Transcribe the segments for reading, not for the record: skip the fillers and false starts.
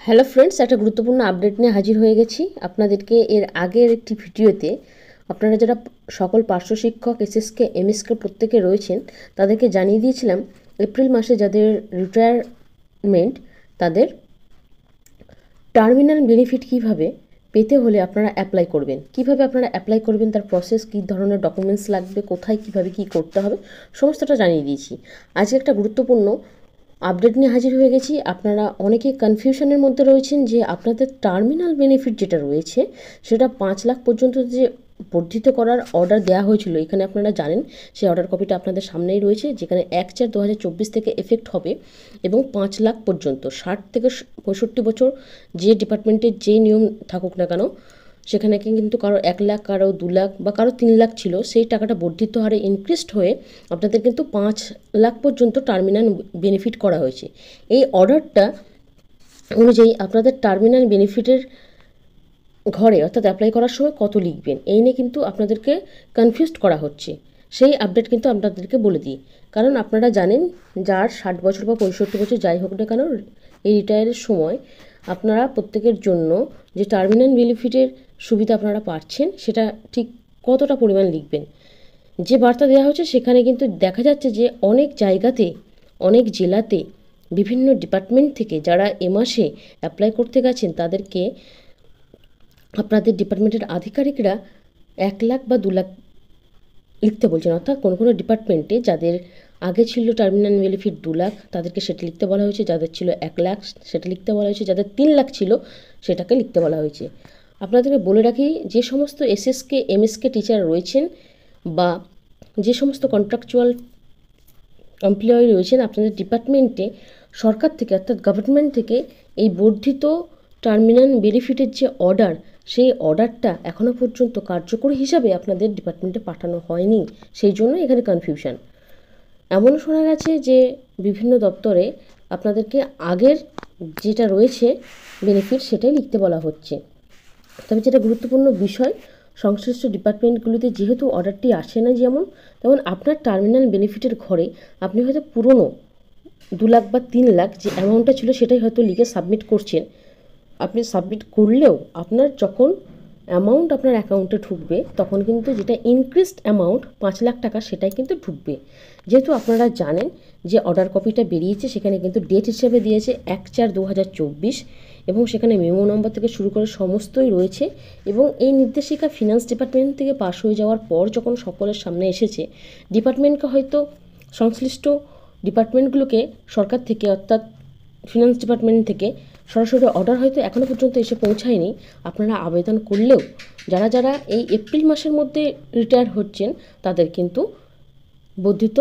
Hello friends, একটা গুরুত্বপূর্ণ update নিয়ে হাজির হয়ে গেছি আপনাদেরকে। এর আগের একটি ভিডিওতে আপনারা যারা সকল পার্শ্ব শিক্ষক এসএসকে এমএসকে প্রত্যেকে রয়েছেন তাদেরকে জানিয়ে দিয়েছিলাম এপ্রিল মাসে যাদের রিটায়ারমেন্ট তাদের টার্মিনাল বেনিফিট কীভাবে পেতে হলে আপনারা অ্যাপ্লাই করবেন, কীভাবে আপনারা অ্যাপ্লাই করবেন, তার প্রসেস, কী ধরনের ডকুমেন্টস লাগবে, কোথায় কীভাবে কী করতে হবে সমস্তটা জানিয়ে দিয়েছি। আজকে একটা গুরুত্বপূর্ণ আপডেট নিয়ে হাজির হয়ে গেছি। আপনারা অনেকে কনফিউশনের মধ্যে রয়েছেন যে আপনাদের টার্মিনাল বেনিফিট যেটা রয়েছে সেটা 5 লাখ পর্যন্ত যে বর্ধিত করার অর্ডার দেওয়া হয়েছিল, এখানে আপনারা জানেন সেই অর্ডার কপিটা আপনাদের সামনেই রয়েছে, যেখানে 1/4/2024 থেকে এফেক্ট হবে এবং 5 লাখ পর্যন্ত 60 থেকে 65 বছর যে ডিপার্টমেন্টের যে নিয়ম থাকুক না কেন, সেখানে কিন্তু কারো 1 লাখ, কারো 2 লাখ বা কারো 3 লাখ ছিল, সেই টাকাটা বর্ধিত হারে ইনক্রিজড হয়ে আপনাদের কিন্তু 5 লাখ পর্যন্ত টার্মিনাল বেনিফিট করা হয়েছে। এই অর্ডারটা অনুযায়ী আপনাদের টার্মিনাল বেনিফিটের ঘরে অর্থাৎ অ্যাপ্লাই করার সময় কত লিখবেন এই নিয়ে কিন্তু আপনাদেরকে কনফিউজড করা হচ্ছে। সেই আপডেট কিন্তু আপনাদেরকে বলে দিই, কারণ আপনারা জানেন যার 60 বছর বা 65 বছর যাই হোক না কেন এই রিটায়ারের সময় আপনারা প্রত্যেকের জন্য যে টার্মিনাল বেনিফিটের সুবিধা আপনারা পাচ্ছেন সেটা ঠিক কতটা পরিমাণ লিখবেন। যে বার্তা দেওয়া হচ্ছে সেখানে কিন্তু দেখা যাচ্ছে যে অনেক জায়গাতে, অনেক জেলাতে, বিভিন্ন ডিপার্টমেন্ট থেকে যারা এ মাসে অ্যাপ্লাই করতে গেছেন তাদেরকে আপনাদের ডিপার্টমেন্টের আধিকারিকরা 1 লাখ বা 2 লাখ লিখতে বলছেন। অর্থাৎ কোনো কোনো ডিপার্টমেন্টে যাদের আগে ছিল টার্মিনাল বেনিফিট 2 লাখ তাদেরকে সেটা লিখতে বলা হয়েছে, যাদের ছিল 1 লাখ সেটা লিখতে বলা হয়েছে, যাদের 3 লাখ ছিল সেটাকে লিখতে বলা হয়েছে। আপনাদেরকে বলে রাখি, যে সমস্ত এসএসকে এমএসকে টিচার রয়েছেন বা যে সমস্ত কন্ট্রাকচুয়াল এমপ্লয়ি রয়েছেন আপনাদের ডিপার্টমেন্টে, সরকার থেকে অর্থাৎ গভর্নমেন্ট থেকে এই বর্ধিত টার্মিনাল বেনিফিটের যে অর্ডার, সেই অর্ডারটা এখনও পর্যন্ত কার্যকরী হিসাবে আপনাদের ডিপার্টমেন্টে পাঠানো হয়নি, সেই জন্য এখানে কনফিউশন। এমনও শোনা গেছে যে বিভিন্ন দপ্তরে আপনাদেরকে আগের যেটা রয়েছে বেনিফিট সেটাই লিখতে বলা হচ্ছে। তবে যেটা গুরুত্বপূর্ণ বিষয়, সংশ্লিষ্ট ডিপার্টমেন্টগুলিতে যেহেতু অর্ডারটি আসে না তেমন আপনার টার্মিনাল বেনিফিটের ঘরে আপনি হয়তো পুরনো 2 লাখ বা 3 লাখ যে অ্যামাউন্টটা ছিল সেটাই হয়তো লিখে সাবমিট করছেন। আপনি সাবমিট করলেও আপনার যখন অ্যামাউন্ট আপনার অ্যাকাউন্টে ঢুকবে তখন কিন্তু যেটা ইনক্রিজড অ্যামাউন্ট 5 লাখ টাকা সেটাই কিন্তু ঢুকবে। যেহেতু আপনারা জানেন যে অর্ডার কপিটা বেরিয়েছে, সেখানে কিন্তু ডেট হিসেবে দিয়েছে 1/4/2024 এবং সেখানে মেমো নম্বর থেকে শুরু করে সমস্তই রয়েছে। এবং এই নির্দেশিকা ফিনান্স ডিপার্টমেন্ট থেকে পাশ হয়ে যাওয়ার পর যখন সকলের সামনে এসেছে, ডিপার্টমেন্টকে হয়তো সংশ্লিষ্ট ডিপার্টমেন্টগুলোকে সরকার থেকে অর্থাৎ ফিনান্স ডিপার্টমেন্ট থেকে সরাসরি অর্ডার হয়তো এখনও পর্যন্ত এসে পৌঁছায়নি। আপনারা আবেদন করলেও যারা যারা এই এপ্রিল মাসের মধ্যে রিটায়ার হচ্ছেন তাদের কিন্তু বর্ধিত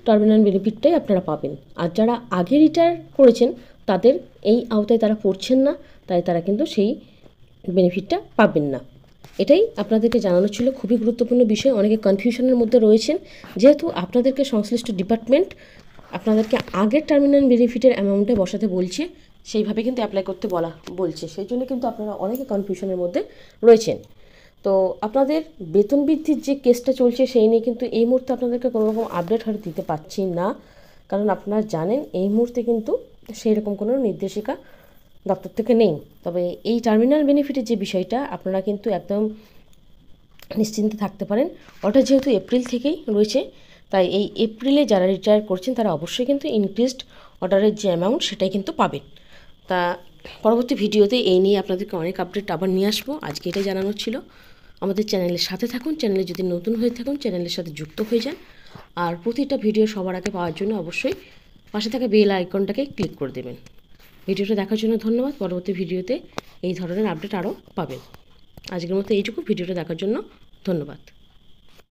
টার্মিনাল বেনিফিটটাই আপনারা পাবেন। আর যারা আগে রিটায়ার করেছেন তাদের এই আওতায় তারা পড়ছেন না, তাই তারা কিন্তু সেই বেনিফিটটা পাবেন না। এটাই আপনাদেরকে জানানো ছিল, খুবই গুরুত্বপূর্ণ বিষয়। অনেকে কনফিউশনের মধ্যে রয়েছেন, যেহেতু আপনাদেরকে সংশ্লিষ্ট ডিপার্টমেন্ট আপনাদেরকে আগের টার্মিনাল বেনিফিটের অ্যামাউন্টে বসাতে বলছে, সেইভাবে কিন্তু অ্যাপ্লাই করতে বলছে, সেই জন্য কিন্তু আপনারা অনেকে কনফিউশনের মধ্যে রয়েছেন। তো আপনাদের বেতন বৃদ্ধির যে কেসটা চলছে সেই নিয়ে কিন্তু এই মুহূর্তে আপনাদেরকে কোনো রকম আপডেট হয়তো দিতে পারছি না, কারণ আপনারা জানেন এই মুহূর্তে কিন্তু সেই রকম কোনো নির্দেশিকা দপ্তর থেকে নেই। তবে এই টার্মিনাল বেনিফিটের যে বিষয়টা আপনারা কিন্তু একদম নিশ্চিন্তে থাকতে পারেন। অর্থাৎ যেহেতু এপ্রিল থেকেই রয়েছে, তাই এই এপ্রিলে যারা রিটায়ার করছেন তারা অবশ্যই কিন্তু ইনক্রিজড অর্ডারের যে অ্যামাউন্ট সেটাই কিন্তু পাবেন। তা পরবর্তী ভিডিওতে এই নিয়ে আপনাদেরকে অনেক আপডেট আবার নিয়ে আসবো। আজকে এটাই জানানোর ছিল। আমাদের চ্যানেলের সাথে থাকুন, চ্যানেলে যদি নতুন হয়ে থাকুন চ্যানেলের সাথে যুক্ত হয়ে যান, আর প্রতিটা ভিডিও সবার আগে পাওয়ার জন্য অবশ্যই পাশে থাকা বেল আইকনটাকে ক্লিক করে দেবেন। ভিডিওটা দেখার জন্য ধন্যবাদ। পরবর্তী ভিডিওতে এই ধরনের আপডেট আরও পাবেন। আজকের মতো এইটুকু। ভিডিওটা দেখার জন্য ধন্যবাদ।